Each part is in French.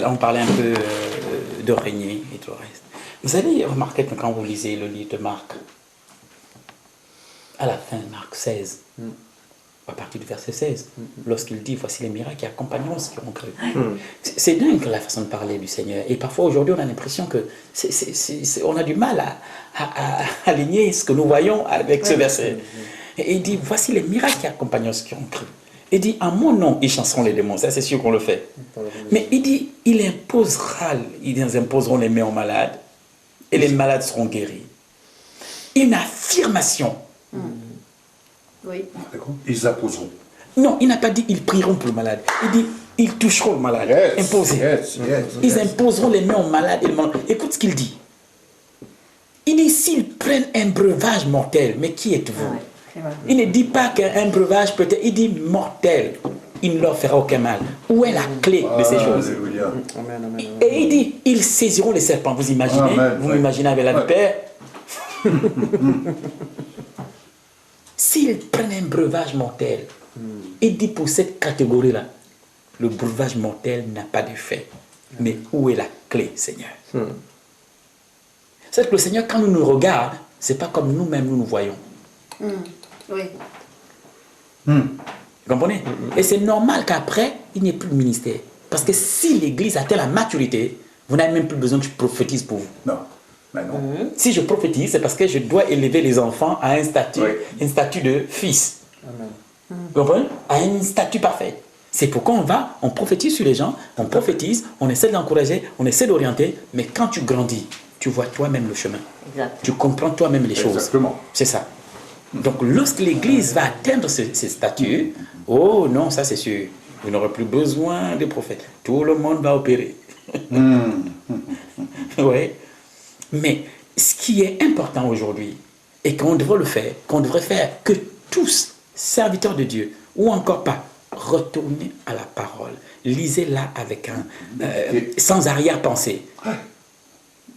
là, on parlait un peu de régner et tout le reste. Vous allez remarquer que quand vous lisez le livre de Marc, à la fin, Marc 16, à partir du verset 16, lorsqu'il dit, voici les miracles qui accompagneront ceux qui ont cru. C'est dingue la façon de parler du Seigneur. Et parfois, aujourd'hui, on a l'impression que on a du mal à aligner ce que nous voyons avec ce verset. Et il dit, voici les miracles qui accompagneront ceux qui ont cru. Il dit, en mon nom, ils chasseront les démons. Ça, c'est sûr qu'on le fait. Mais il dit, ils imposeront les mains aux malades et les malades seront guéris. Une affirmation. Oui. Ils imposeront. Non, il n'a pas dit ils prieront pour le malade. Il dit ils toucheront le malade. Imposer. Ils imposeront les mains aux malades et le malade. Écoute ce qu'il dit. Il dit s'ils prennent un breuvage mortel, mais qui êtes-vous? Il ne dit pas qu'un breuvage peut-être, il dit mortel. Il ne leur fera aucun mal. Où est la clé de ces choses? Et il dit ils saisiront les serpents. Vous imaginez? Vous m'imaginez avec la vipère? S'ils prennent un breuvage mortel, il dit pour cette catégorie-là, le breuvage mortel n'a pas d'effet. Mais où est la clé, Seigneur? C'est que le Seigneur, quand nous regarde, ce n'est pas comme nous-mêmes nous voyons. Oui. Vous comprenez? Et c'est normal qu'après, il n'y ait plus de ministère. Parce que si l'Église atteint la maturité, vous n'avez même plus besoin que je prophétise pour vous. Non. Non. Si je prophétise, c'est parce que je dois élever les enfants à un statut de fils. Vous comprenez? À un statut parfait. C'est pourquoi on prophétise sur les gens, on prophétise, on essaie d'encourager, on essaie d'orienter, mais quand tu grandis, tu vois toi-même le chemin. Exact. Tu comprends toi-même les choses. Exactement. C'est ça. Donc lorsque l'Église va atteindre ce statut, oh non, ça c'est sûr, vous n'aurez plus besoin de prophètes. Tout le monde va opérer. Oui. Mais ce qui est important aujourd'hui, et qu'on devrait le faire, qu'on devrait faire, que tous, serviteurs de Dieu, ou encore pas, retournez à la parole. Lisez-la avec sans arrière-pensée.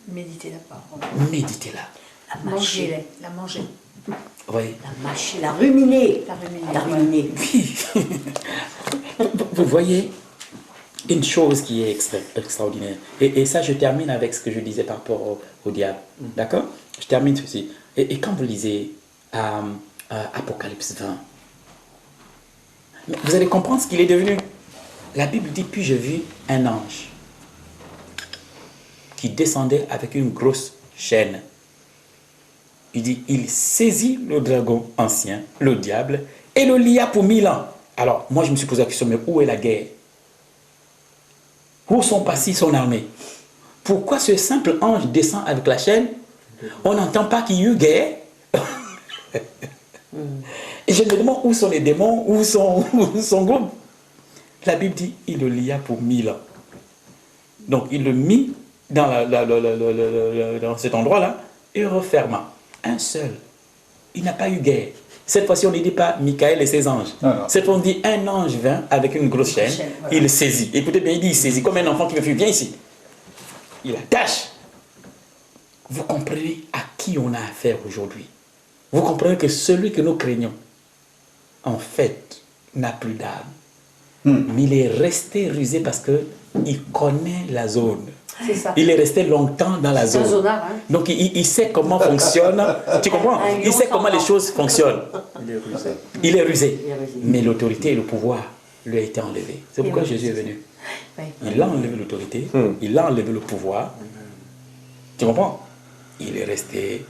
Méditez la parole. Méditez-la. La mâcher. La manger. Oui. La mâcher, la ruminer. La ruminer. Oui. Vous voyez une chose qui est extraordinaire. Et ça, je termine avec ce que je disais par rapport au diable. D'accord? Je termine ceci. Et quand vous lisez Apocalypse 20, vous allez comprendre ce qu'il est devenu. La Bible dit, puis je vis un ange qui descendait avec une grosse chaîne. Il dit, il saisit le dragon ancien, le diable, et le lia pour 1000 ans. Alors, moi je me suis posé la question, mais où est la guerre? Où sont passées son armée? Pourquoi ce simple ange descend avec la chaîne? On n'entend pas qu'il y a eu guerre. Et je me demande où sont les démons, où sont groupe. La Bible dit, il le lia pour 1000 ans. Donc il le mit dans cet endroit-là et referma. Un seul. Il n'a pas eu guerre. Cette fois-ci, on ne dit pas Michael et ses anges. Cette fois, on dit un ange vint avec une grosse chaîne, voilà. Il saisit. Écoutez bien, il dit, il saisit comme un enfant qui me fait, viens ici. Il attache. Vous comprenez à qui on a affaire aujourd'hui? Vous comprenez que celui que nous craignons, en fait, n'a plus d'âme. Mais il est resté rusé parce qu'il connaît la zone. C'est ça. Il est resté longtemps dans la zone. Zonard, hein. Donc il sait comment fonctionne. Tu comprends? Il sait comment les choses fonctionnent. Il est rusé. Mais l'autorité et le pouvoir lui a été enlevé. C'est pourquoi Jésus est venu. Il a enlevé l'autorité, il a enlevé le pouvoir. Tu comprends? Il est resté.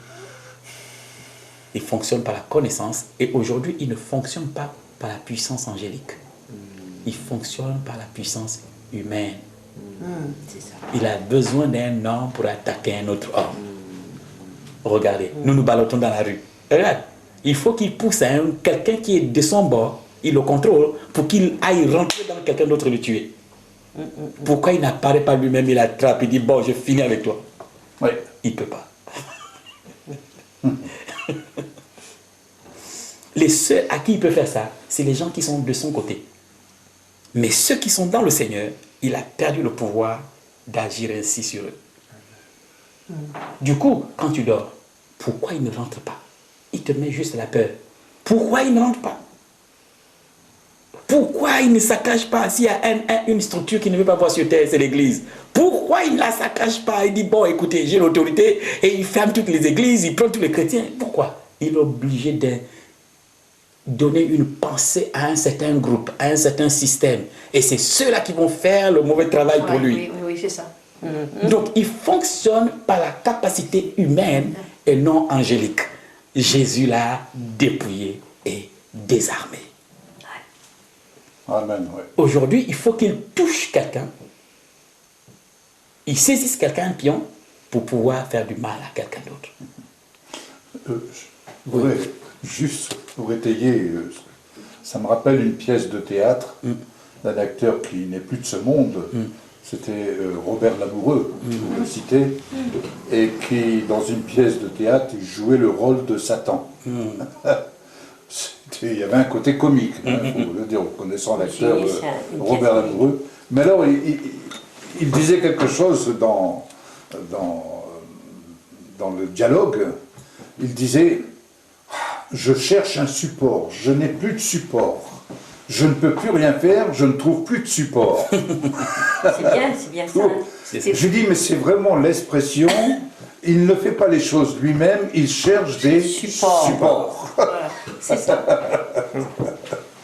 Il fonctionne par la connaissance. Et aujourd'hui, il ne fonctionne pas par la puissance angélique. Il fonctionne par la puissance humaine. C'est ça. Il a besoin d'un homme pour attaquer un autre homme. Regardez, nous nous ballottons dans la rue. Regarde, il faut qu'il pousse quelqu'un qui est de son bord, il le contrôle, pour qu'il aille rentrer dans quelqu'un d'autre et le tuer. Pourquoi il n'apparaît pas lui-même, il attrape, il dit, bon, je finis avec toi. Oui, il ne peut pas. Les seuls à qui il peut faire ça, c'est les gens qui sont de son côté. Mais ceux qui sont dans le Seigneur, il a perdu le pouvoir d'agir ainsi sur eux. Du coup, quand tu dors, pourquoi il ne rentre pas? Il te met juste la peur. Pourquoi il ne rentre pas? Pourquoi il ne saccage pas? S'il y a une structure qui ne veut pas voir sur terre, c'est l'église. Pourquoi il ne la saccage pas? Il dit, bon, écoutez, j'ai l'autorité, et il ferme toutes les églises, il prend tous les chrétiens. Pourquoi? Il est obligé de donner une pensée à un certain groupe, à un certain système. Et c'est ceux-là qui vont faire le mauvais travail pour lui. Oui, c'est ça. Donc, il fonctionne par la capacité humaine et non angélique. Jésus l'a dépouillé et désarmé. Amen, ouais. Aujourd'hui, il faut qu'il touche quelqu'un, il saisisse quelqu'un, un pion, pour pouvoir faire du mal à quelqu'un d'autre. Je voudrais juste pour étayer, ça me rappelle une pièce de théâtre d'un acteur qui n'est plus de ce monde. C'était Robert Lamoureux, vous le citez, et qui, dans une pièce de théâtre, il jouait le rôle de Satan. Il y avait un côté comique, il faut le dire, en connaissant l'acteur Robert Lamoureux. Mais alors, il disait quelque chose dans le dialogue. Il disait, je cherche un support, je n'ai plus de support. Je ne peux plus rien faire, je ne trouve plus de support. C'est bien ça. Je dis, mais c'est vraiment l'expression, il ne fait pas les choses lui-même, il cherche des supports. Voilà, c'est ça.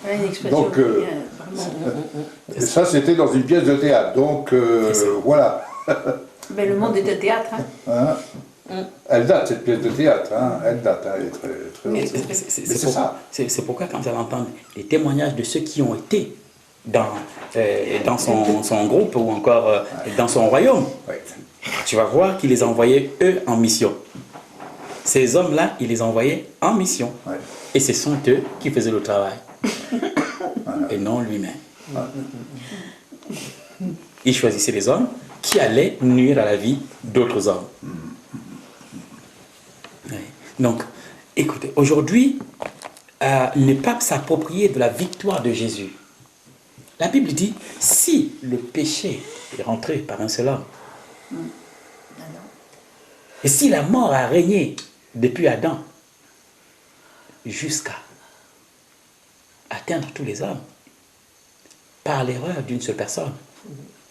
Voilà une expression. Donc, et ça, c'était dans une pièce de théâtre. Donc, voilà. Mais le monde est un théâtre. Hein. Elle date, cette pièce de théâtre. Hein. Elle date, elle est très, très Mais c'est c'est pourquoi quand vous allez entendre les témoignages de ceux qui ont été dans son groupe ou encore dans son royaume, tu vas voir qu'il les a envoyés, eux, en mission. Ces hommes-là, il les a envoyés en mission. Et ce sont eux qui faisaient le travail. Et non lui-même. Il choisissait les hommes qui allaient nuire à la vie d'autres hommes. Donc, écoutez, aujourd'hui, ne pas s'approprier de la victoire de Jésus. La Bible dit, si le péché est rentré par un seul homme, et si la mort a régné depuis Adam jusqu'à atteindre tous les hommes, par l'erreur d'une seule personne,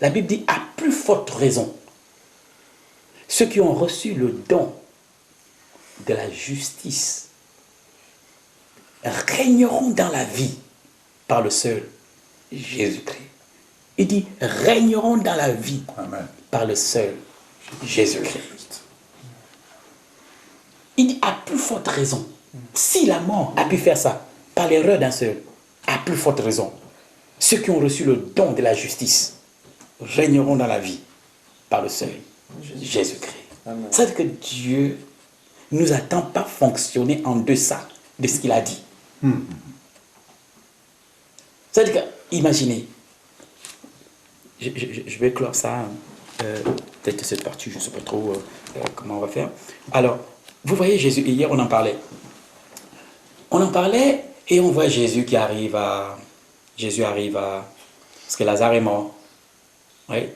la Bible dit, à plus forte raison, ceux qui ont reçu le don de la justice régneront dans la vie par le seul Jésus-Christ. Il dit régneront dans la vie par le seul Jésus-Christ. Il dit à plus forte raison, si la mort a pu faire ça par l'erreur d'un seul, à plus forte raison, ceux qui ont reçu le don de la justice régneront dans la vie par le seul Jésus-Christ. Ça veut dire que Dieu ne nous attend pas fonctionner en deçà de ce qu'il a dit. C'est-à-dire que, imaginez, je vais clore ça, peut-être cette partie, je ne sais pas trop comment on va faire. Alors, vous voyez Jésus, hier on en parlait. On en parlait et on voit Jésus qui arrive à... Parce que Lazare est mort. Oui.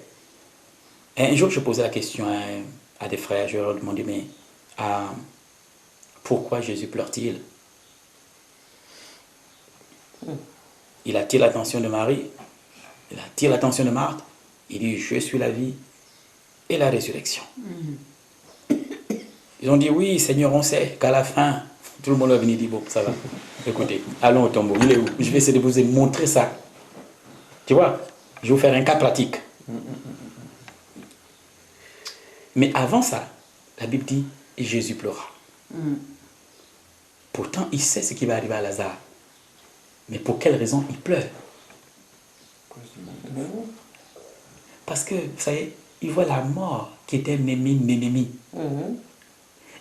Et un jour, je posais la question à des frères, je leur demandais, mais pourquoi Jésus pleure-t-il? Il attire l'attention de Marie, il attire l'attention de Marthe, il dit, je suis la vie et la résurrection. Ils ont dit, oui, Seigneur, on sait qu'à la fin, tout le monde va venir dire, bon, ça va, écoutez, allons au tombeau, il est où? Je vais essayer de vous montrer ça. Tu vois, je vais vous faire un cas pratique. Mais avant ça, la Bible dit, Jésus pleura. Pourtant, il sait ce qui va arriver à Lazare. Mais pour quelle raison il pleure? Parce que, vous savez, il voit la mort qui était Nénémie.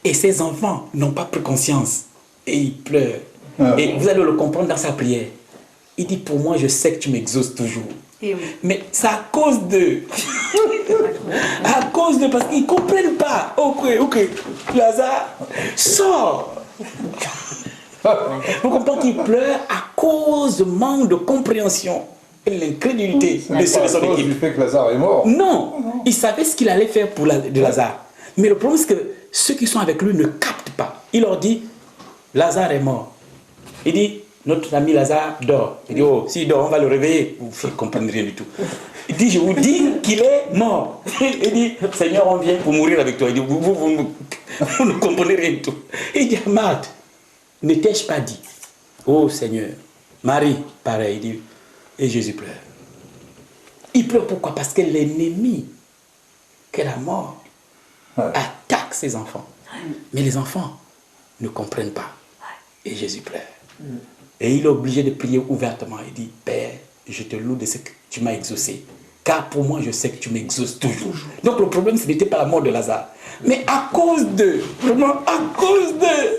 Et ses enfants n'ont pas pris conscience. Et il pleure. Et vous allez le comprendre dans sa prière. Il dit, pour moi, je sais que tu m'exauces toujours. Et oui. Mais c'est à cause de... à cause de... Parce qu'ils ne comprennent pas. Ok. Lazare, sors. Vous comprenez qu'il pleure à cause du manque de compréhension et l'incrédulité de ceux de son équipe. Du fait que Lazare est mort. Non, il savait ce qu'il allait faire pour de Lazare. Mais le problème, c'est que ceux qui sont avec lui ne captent pas. Il leur dit, Lazare est mort. Il dit, notre ami Lazare dort. Il dit, oh, s'il dort, on va le réveiller. Vous ne comprenez rien du tout. Il dit, je vous dis qu'il est mort. Il dit, Seigneur, on vient pour mourir avec toi. Il dit, vous ne comprenez rien du tout. Il dit, Marthe, ne t'ai-je pas dit, oh Seigneur, Marie, pareil, il dit, et Jésus pleure. Il pleure pourquoi? Parce que l'ennemi, que la mort, attaque ses enfants. Mais les enfants ne comprennent pas. Et Jésus pleure. Et il est obligé de prier ouvertement. Il dit, Père, je te loue de ce que tu m'as exaucé. Car pour moi, je sais que tu m'exauces toujours. Donc le problème, ce n'était pas la mort de Lazare. Mais à cause de... Vraiment, à cause de...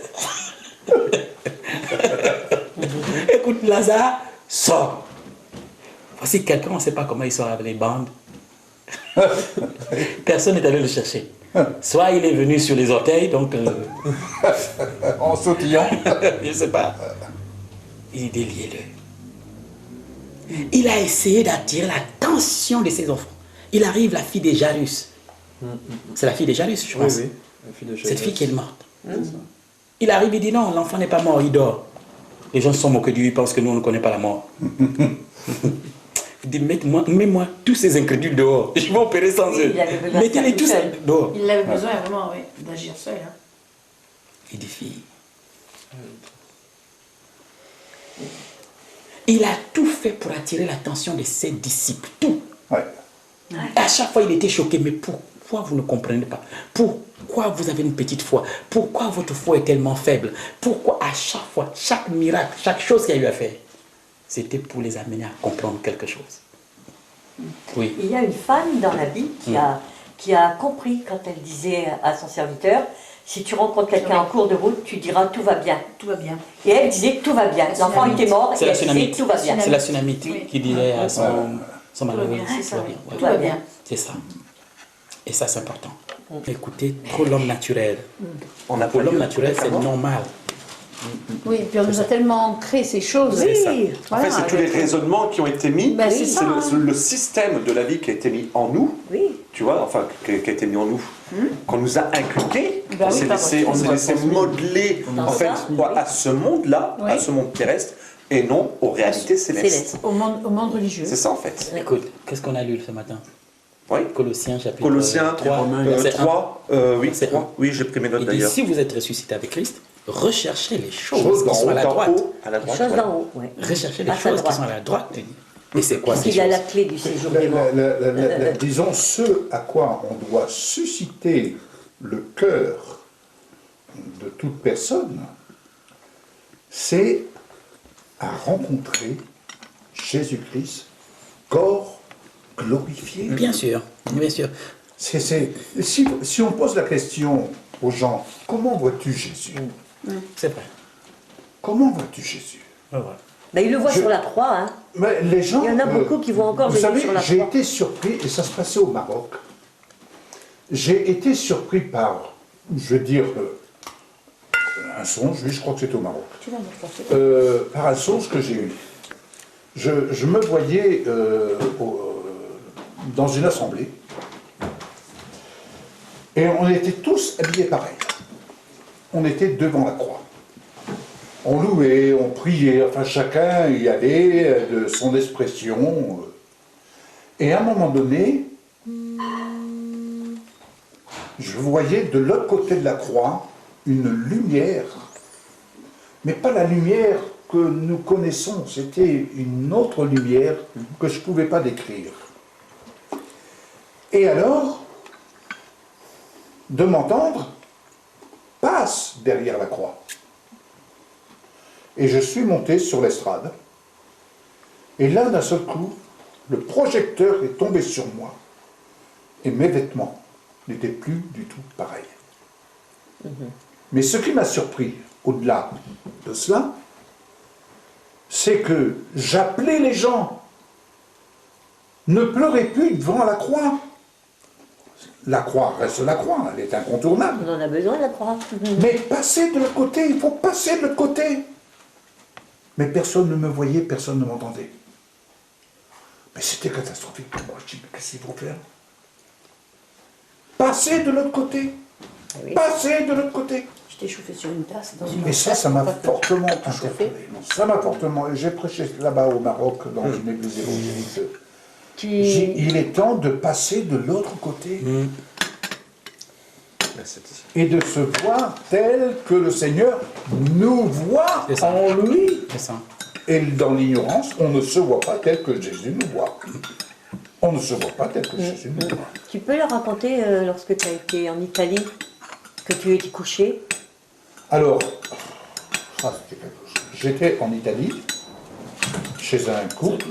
Écoute, Lazare sort. Voici quelqu'un, on ne sait pas comment il sort avec les bandes. Personne n'est allé le chercher. Soit il est venu sur les orteils, donc... En sautillant. Je ne sais pas. Il dit, déliez-le. Il a essayé d'attirer l'attention de ses enfants. Il arrive, la fille de Jairus. C'est la fille de Jairus, je pense. Oui, la fille de Jairus. Cette fille qui est morte. Il arrive, il dit non, l'enfant n'est pas mort, il dort. Les gens se sont moqués de lui, ils pensent que nous, on ne connaît pas la mort. Il dit, mets-moi tous ces incrédules dehors. Je vais opérer sans eux. Mettez-les tous dehors. Il avait besoin vraiment d'agir seul. Hein. Il dit, fille. Il a tout fait pour attirer l'attention de ses disciples. Tout. Ouais. À chaque fois, il était choqué. Mais pourquoi vous ne comprenez pas? Pourquoi vous avez une petite foi? Pourquoi votre foi est tellement faible? Pourquoi à chaque fois, chaque miracle, chaque chose qu'il y a eu à faire, c'était pour les amener à comprendre quelque chose. Oui. Il y a une femme dans la Bible qui a compris quand elle disait à son serviteur, si tu rencontres quelqu'un en cours de route, tu diras tout va bien. Tout va bien. Et elle disait tout va bien. L'enfant était mort et C'est la elle disait Sunamite. tout va bien. C'est la Sunamite qui disait à son mari. Tout va bien, c'est ça. Ouais. Tout va bien. C'est ça. Et ça, c'est important. Écoutez, pour l'homme naturel. On a Pour pas l'homme dit naturel, c'est fréquemment. normal. Oui, puis on nous a tellement créé ces choses. C'est ça. En fait, c'est tous les raisonnements qui ont été mis. Ben, c'est ça, c'est le système de la vie qui a été mis en nous. Oui. Tu vois, enfin, qui a été mis en nous, qu'on nous a inculqué, Ben oui, on s'est laissé modeler en fait à ce monde-là, Oui. à ce monde terrestre, et non aux réalités célestes. Au monde religieux. C'est ça en fait. Écoute, qu'est-ce qu'on a lu ce matin? Oui. Colossiens chapitre Colossiens 3, verset 1. 3, oui, Verset 3. 1. Oui, j'ai pris mes notes Il dit, d'ailleurs. si vous êtes ressuscité avec Christ, recherchez les choses Choses qui sont à la d'en droite. haut, à la droite. Chose voilà. d'en haut. Ouais. Recherchez les À sa choses qui droite. sont à la droite de Dieu. Et c'est quoi Parce ces qu'il a choses? la clé du séjour des morts. Disons, ce à quoi on doit susciter le cœur de toute personne, c'est à rencontrer Jésus-Christ, corps glorifié. Bien sûr, bien sûr. Si on pose la question aux gens, comment vois-tu Jésus? C'est vrai. Comment vois-tu Jésus? Voilà. Ben, il le voit sur la croix. Hein. Mais les gens, Il y en a beaucoup qui voient encore vous Jésus savez, sur la j'ai croix. été surpris, et ça se passait au Maroc. J'ai été surpris par, je veux dire, un songe, oui, je crois que c'était au Maroc. Tu vas me reporter. Par un songe que j'ai eu. Je me voyais dans une assemblée, et on était tous habillés pareil. On était devant la croix. On louait, on priait, enfin chacun y allait de son expression. Et à un moment donné, je voyais de l'autre côté de la croix une lumière, mais pas la lumière que nous connaissons, c'était une autre lumière que je ne pouvais pas décrire. Et alors, de m'entendre, passe derrière la croix. Et je suis monté sur l'estrade. Et là, d'un seul coup, le projecteur est tombé sur moi. Et mes vêtements n'étaient plus du tout pareils. Mais ce qui m'a surpris, au-delà de cela, c'est que j'appelais les gens. Ne pleurez plus devant la croix. La croix reste la croix, elle est incontournable. On en a besoin de la croix. Mais passez de l'autre côté, il faut passer de l'autre côté. Mais personne ne me voyait, personne ne m'entendait. Mais c'était catastrophique pour moi. Je dis, mais qu'est-ce qu'il faut faire? Passez de l'autre côté. Oui. Passez de l'autre côté. Je t'ai chauffé sur une tasse dans une Et ça m'a fortement interpellé. Ça m'a fortement... J'ai prêché là-bas au Maroc, dans une église évangélique. Il est temps de passer de l'autre côté. Et de se voir tel que le Seigneur nous voit en lui. C'est ça. Et dans l'ignorance, on ne se voit pas tel que Jésus nous voit. On ne se voit pas tel que Jésus nous voit. Tu peux leur raconter, lorsque tu as été en Italie, que tu étais couché? Alors, ça, c'était quelque chose. J'étais en Italie, chez un couple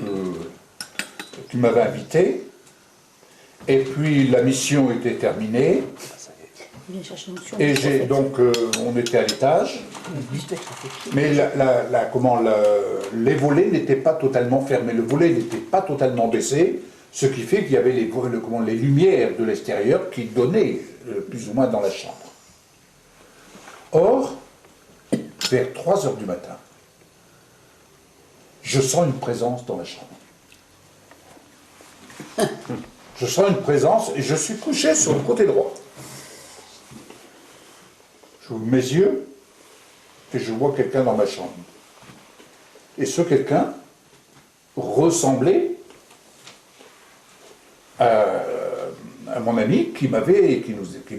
qui m'avait invité, et puis la mission était terminée, Viens chercher une option. et donc on était à l'étage, mais les volets n'étaient pas totalement fermés, le volet n'était pas totalement baissé, ce qui fait qu'il y avait les lumières de l'extérieur qui donnaient plus ou moins dans la chambre. Or, vers 3 heures du matin, je sens une présence dans la chambre. Je sens une présence et je suis couché sur le côté droit. J'ouvre mes yeux et je vois quelqu'un dans ma chambre. Et ce quelqu'un ressemblait à mon ami qui m'avait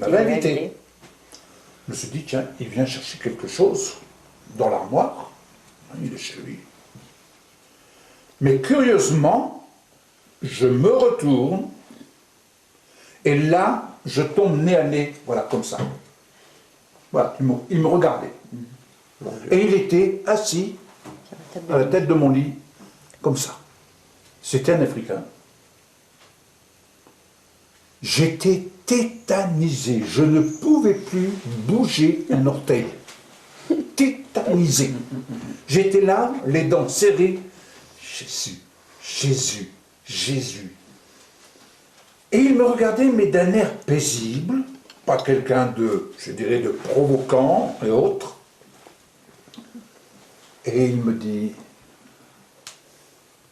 invité. Je me suis dit, tiens, il vient chercher quelque chose dans l'armoire. Il est chez lui. Mais curieusement, je me retourne et là, je tombe nez à nez, voilà, comme ça. Voilà, il me regardait. Et il était assis à la tête de mon lit, comme ça. C'était un Africain. J'étais tétanisé. Je ne pouvais plus bouger un orteil. Tétanisé. J'étais là, les dents serrées. Jésus, Jésus, Jésus. Et il me regardait, mais d'un air paisible, pas quelqu'un de, je dirais, de provoquant et autres. Et il me dit,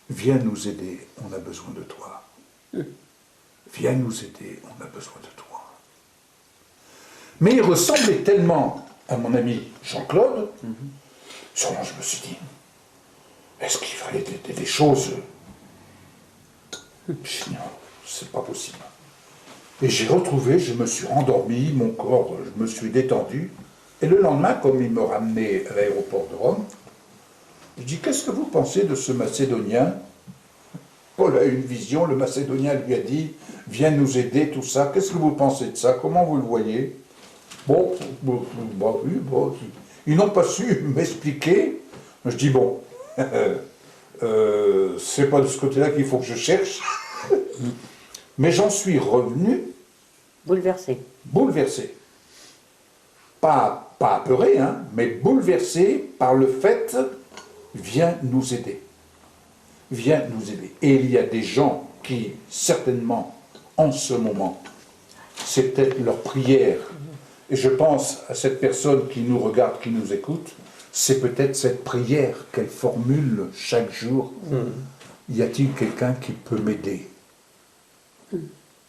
viens nous aider, on a besoin de toi. Viens nous aider, on a besoin de toi. Mais il ressemblait tellement à mon ami Jean-Claude, sûrement je me suis dit, est-ce qu'il fallait des choses? Puis non, c'est pas possible. Et j'ai retrouvé, je me suis endormi, mon corps, je me suis détendu. Et le lendemain, comme il me ramenait à l'aéroport de Rome, je dis, qu'est-ce que vous pensez de ce Macédonien? Paul a eu une vision, le Macédonien lui a dit, viens nous aider, tout ça. Qu'est-ce que vous pensez de ça? Comment vous le voyez? Bon, ils n'ont pas su m'expliquer. Je dis, bon, c'est pas de ce côté-là qu'il faut que je cherche. Mais j'en suis revenu Bouleversé. bouleversé. Pas apeuré, hein, mais bouleversé par le fait, viens nous aider. Viens nous aider. Et il y a des gens qui, certainement, en ce moment, c'est peut-être leur prière. Et je pense à cette personne qui nous regarde, qui nous écoute, c'est peut-être cette prière qu'elle formule chaque jour. Y a-t-il quelqu'un qui peut m'aider?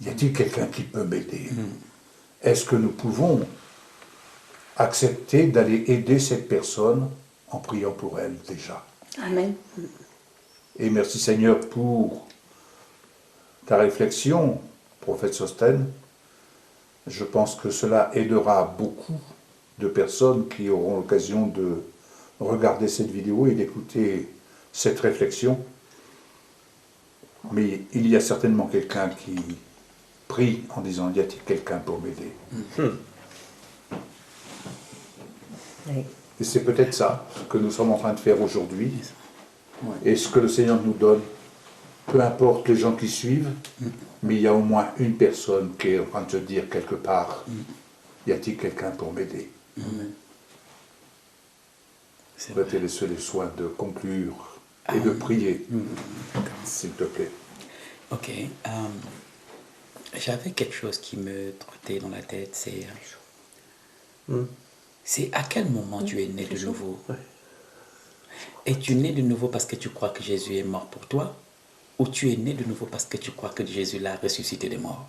Y a-t-il quelqu'un qui peut m'aider? Est-ce que nous pouvons accepter d'aller aider cette personne en priant pour elle déjà? Amen. Et merci Seigneur pour ta réflexion, prophète Sostène. Je pense que cela aidera beaucoup de personnes qui auront l'occasion de regarder cette vidéo et d'écouter cette réflexion. Mais il y a certainement quelqu'un qui prie en disant, y a-t-il quelqu'un pour m'aider? Oui. Et c'est peut-être ça que nous sommes en train de faire aujourd'hui. Et ce que le Seigneur nous donne, peu importe les gens qui suivent, mais il y a au moins une personne qui est en train de se dire quelque part, y a-t-il quelqu'un pour m'aider? Je vais te laisser le soin de conclure et de prier, s'il te plaît. Ok. J'avais quelque chose qui me trottait dans la tête, c'est à quel moment tu es né de nouveau? Es-tu né de nouveau parce que tu crois que Jésus est mort pour toi? Ou tu es né de nouveau parce que tu crois que Jésus l'a ressuscité des morts?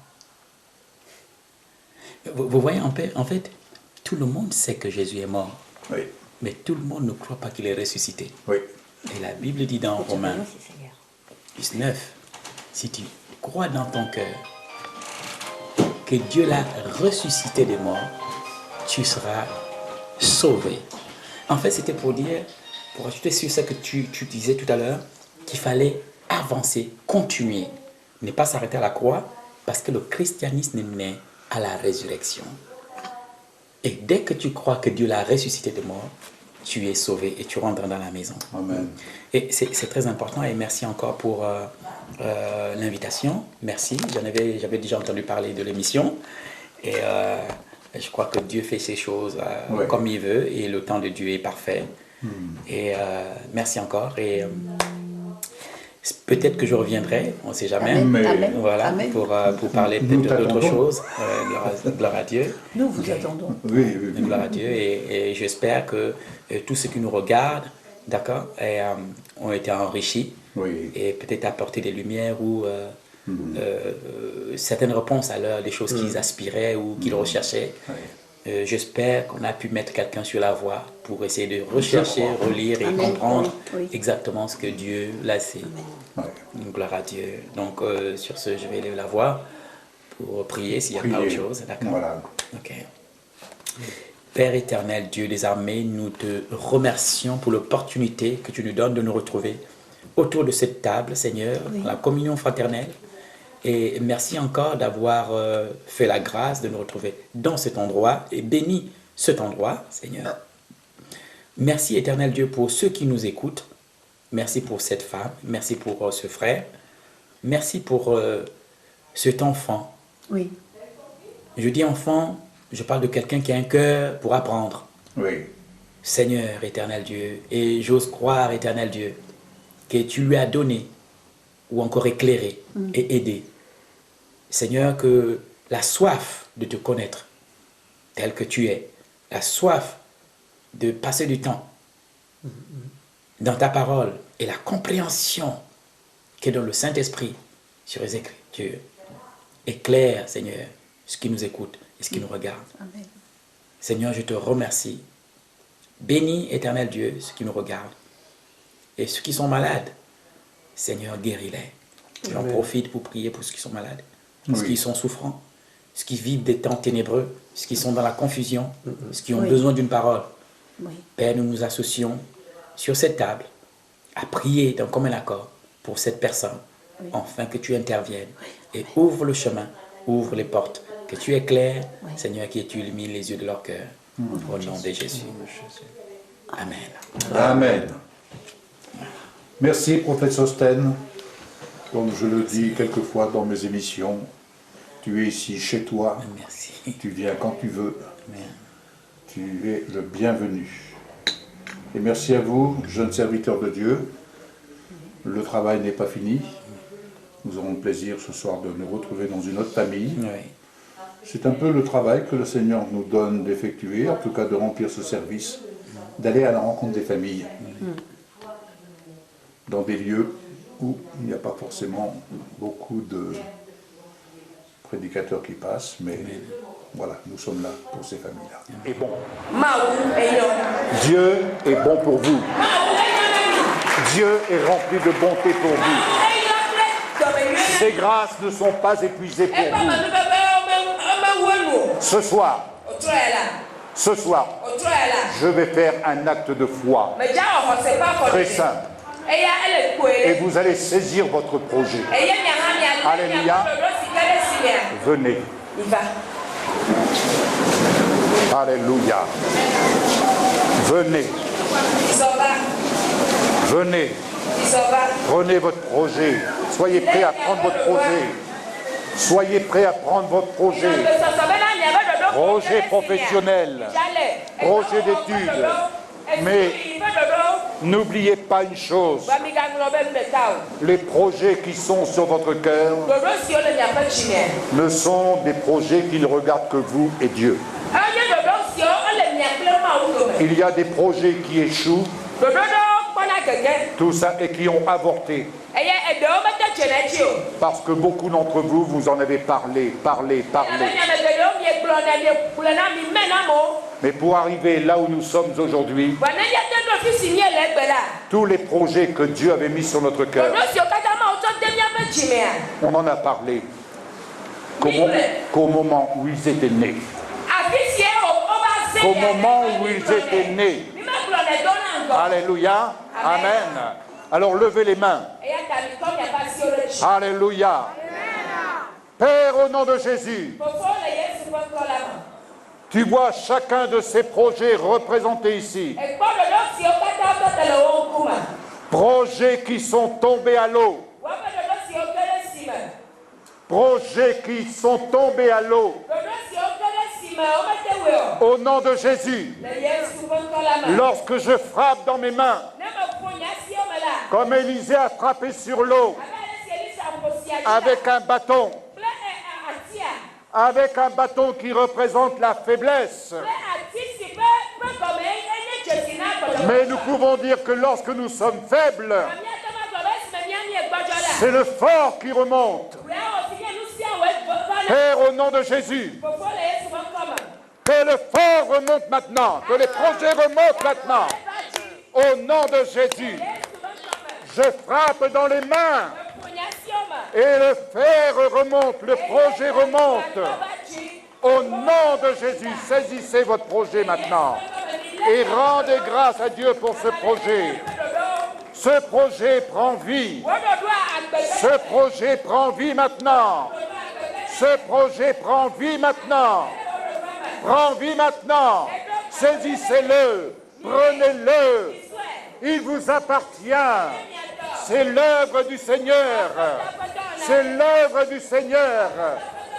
Vous voyez, en fait, tout le monde sait que Jésus est mort, Oui, mais tout le monde ne croit pas qu'il est ressuscité. oui. Et la Bible dit dans Romains 19, si tu crois dans ton cœur que Dieu l'a ressuscité des morts, tu seras sauvé. En fait, c'était pour dire, pour ajouter sur ce que tu disais tout à l'heure, qu'il fallait avancer, continuer, ne pas s'arrêter à la croix, parce que le christianisme est né à la résurrection. Et dès que tu crois que Dieu l'a ressuscité des morts, tu es sauvé et tu rentres dans la maison. Amen. Et c'est très important, et merci encore pour l'invitation. Merci, j'avais déjà entendu parler de l'émission, et je crois que Dieu fait ses choses Ouais. comme il veut, et le temps de Dieu est parfait. Et merci encore, et peut-être que je reviendrai, on ne sait jamais. Amen. Mais- Amen. Voilà, Amen. pour parler Nous peut-être d'autres t'attendons. choses. Gloire à Dieu. Nous vous attendons. Oui, oui, oui. Gloire à Dieu. Et j'espère que tous ceux qui nous regardent, d'accord, ont été enrichis Oui. et peut-être apporter des lumières ou certaines réponses à l'heure, des choses qu'ils aspiraient ou qu'ils recherchaient. J'espère qu'on a pu mettre quelqu'un sur la voie pour essayer de rechercher, relire et Amen. comprendre Oui, oui. exactement ce que Dieu l'a fait. Ouais. Gloire à Dieu. Donc, sur ce, je vais lever la voix pour prier s'il n'y a pas autre Priez. chose. D'accord. Voilà. Ok. Père éternel, Dieu des armées, nous te remercions pour l'opportunité que tu nous donnes de nous retrouver autour de cette table, Seigneur, Oui. dans la communion fraternelle. Et merci encore d'avoir fait la grâce de nous retrouver dans cet endroit et béni cet endroit, Seigneur. Merci éternel Dieu pour ceux qui nous écoutent. Merci pour cette femme. Merci pour ce frère. Merci pour cet enfant. Oui. Je dis enfant, je parle de quelqu'un qui a un cœur pour apprendre. Oui. Seigneur éternel Dieu, et j'ose croire éternel Dieu, que tu lui as donné ou encore éclairé et aidé. Seigneur, que la soif de te connaître tel que tu es, la soif de passer du temps dans ta parole et la compréhension qui est dans le Saint-Esprit sur les Écritures, éclaire, Seigneur, ce qui nous écoute et ce qui nous regarde. Amen. Seigneur, je te remercie. Bénis, éternel Dieu, ceux qui nous regardent. Et ceux qui sont malades, Seigneur, guéris-les. J'en profite pour prier pour ceux qui sont malades, ceux Oui. qui sont souffrants, ceux qui vivent des temps ténébreux, ceux qui sont dans la confusion, ceux qui ont Oui. besoin d'une parole. Oui. Père, nous nous associons sur cette table à prier d'un commun accord pour cette personne, afin que tu interviennes et ouvre le chemin, ouvre les portes, que tu éclaires, Seigneur, que tu illumines les yeux de leur cœur. Au nom de Jésus. Amen. Amen. Merci, prophète Sosten. Comme je le dis quelquefois dans mes émissions, tu es ici chez toi, Merci. tu viens quand tu veux, Amen. tu es le bienvenu. Et merci à vous, jeunes serviteurs de Dieu. Le travail n'est pas fini. Nous aurons le plaisir ce soir de nous retrouver dans une autre famille. Oui. C'est un peu le travail que le Seigneur nous donne d'effectuer, en tout cas de remplir ce service, d'aller à la rencontre des familles, dans des lieux où il n'y a pas forcément beaucoup de prédicateurs qui passent, mais voilà, nous sommes là pour ces familles-là. Et bon. Maou, Eyo. Dieu est bon pour vous. Dieu est rempli de bonté pour vous. Ses grâces ne sont pas épuisées pour vous. Ce soir, je vais faire un acte de foi très simple. Et vous allez saisir votre projet. Alléluia. Venez. Alléluia. Venez. Venez. Prenez votre projet. Soyez prêts à prendre votre projet. Soyez prêts à prendre votre projet. Projet professionnel. Projet d'études. Mais n'oubliez pas une chose. Les projets qui sont sur votre cœur ne sont des projets qui ne regardent que vous et Dieu. Il y a des projets qui échouent, tout ça, et qui ont avorté. Parce que beaucoup d'entre vous, vous en avez parlé. Mais pour arriver là où nous sommes aujourd'hui, tous les projets que Dieu avait mis sur notre cœur, on en a parlé qu'au moment où ils étaient nés. Qu'au moment où ils étaient nés. Alléluia. Amen. Alors levez les mains. Alléluia. Père, au nom de Jésus, tu vois chacun de ces projets représentés ici. Projets qui sont tombés à l'eau. Projets qui sont tombés à l'eau. Au nom de Jésus, lorsque je frappe dans mes mains, comme Élisée a frappé sur l'eau, avec un bâton qui représente la faiblesse. Mais nous pouvons dire que lorsque nous sommes faibles, c'est le fort qui remonte. Père, au nom de Jésus, que le fort remonte maintenant, que les projets remontent maintenant. Au nom de Jésus, je frappe dans les mains et le fer remonte, le projet remonte. Au nom de Jésus, saisissez votre projet maintenant et rendez grâce à Dieu pour ce projet. Ce projet prend vie. Ce projet prend vie maintenant. Ce projet prend vie maintenant. Prend vie maintenant. Saisissez-le. Prenez-le. Il vous appartient. C'est l'œuvre du Seigneur. C'est l'œuvre du Seigneur.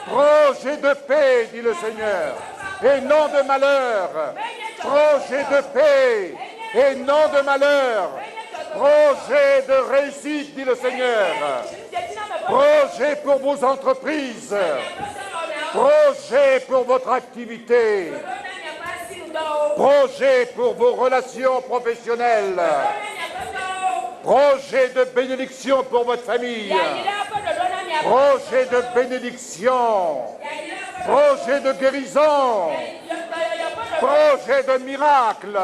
Projet de paix, dit le Seigneur, et non de malheur. Projet de paix et non de malheur. Projet de réussite, dit le Seigneur. Projet pour vos entreprises. Projet pour votre activité. Projet pour vos relations professionnelles. Projet de bénédiction pour votre famille. Projet de bénédiction. Projet de guérison. Projet de miracle.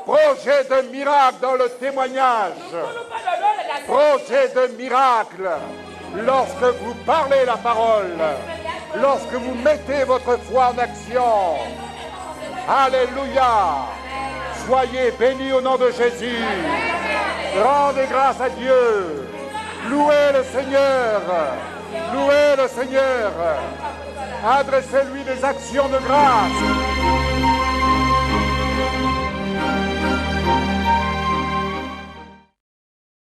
Projet de miracle dans le témoignage. Projet de miracle lorsque vous parlez la parole. Lorsque vous mettez votre foi en action. Alléluia. Soyez bénis au nom de Jésus. Rendez grâce à Dieu. Louez le Seigneur. Louez le Seigneur. Adressez-lui des actions de grâce.